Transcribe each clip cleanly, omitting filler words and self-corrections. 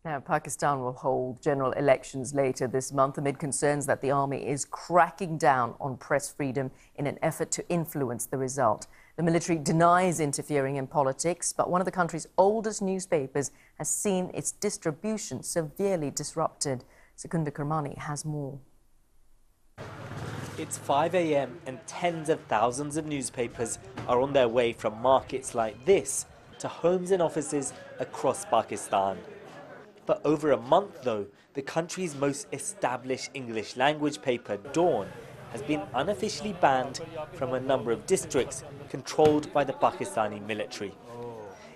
Now, Pakistan will hold general elections later this month amid concerns that the army is cracking down on press freedom in an effort to influence the result. The military denies interfering in politics, but one of the country's oldest newspapers has seen its distribution severely disrupted. Secunda Kermani has more. It's 5 a.m. and tens of thousands of newspapers are on their way from markets like this to homes and offices across Pakistan. For over a month, though, the country's most established English language paper, Dawn, has been unofficially banned from a number of districts controlled by the Pakistani military.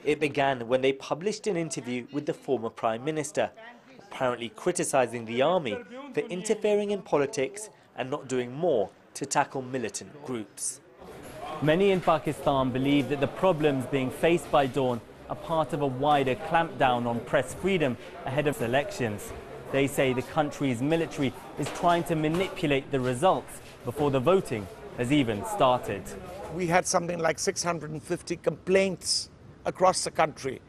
It began when they published an interview with the former Prime Minister, apparently criticising the army for interfering in politics and not doing more to tackle militant groups. Many in Pakistan believe that the problems being faced by Dawn are part of a wider clampdown on press freedom ahead of elections. They say the country's military is trying to manipulate the results before the voting has even started. We had something like 650 complaints across the country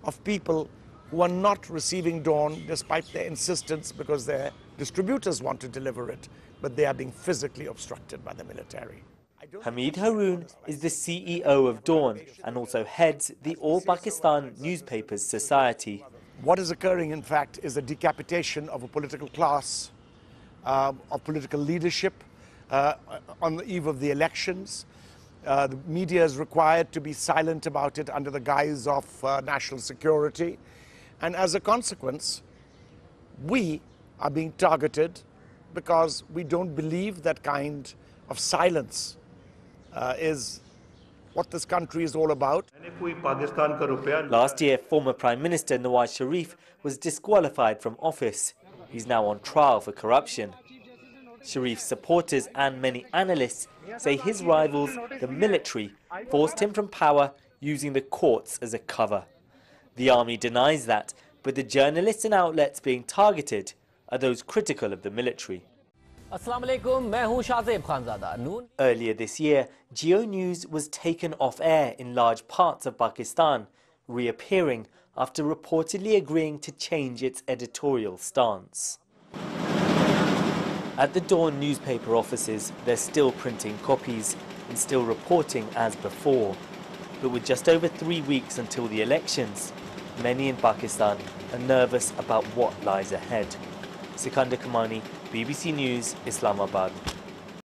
of people who are not receiving Dawn despite their insistence because their distributors want to deliver it, but they are being physically obstructed by the military. Hamid Haroon is the CEO of Dawn and also heads the All Pakistan Newspapers Society. What is occurring, in fact, is a decapitation of a political class, of political leadership on the eve of the elections. The media is required to be silent about it under the guise of national security. And as a consequence, we are being targeted because we don't believe that kind of silence is what this country is all about. Last year, former Prime Minister Nawaz Sharif was disqualified from office. He's now on trial for corruption. Sharif's supporters and many analysts say his rivals, the military, forced him from power using the courts as a cover. The army denies that, but the journalists and outlets being targeted are those critical of the military. Earlier this year, Geo News was taken off air in large parts of Pakistan, reappearing after reportedly agreeing to change its editorial stance. At the Dawn newspaper offices, they're still printing copies and still reporting as before. But with just over 3 weeks until the elections, many in Pakistan are nervous about what lies ahead. Secunda Kermani, BBC News, Islamabad.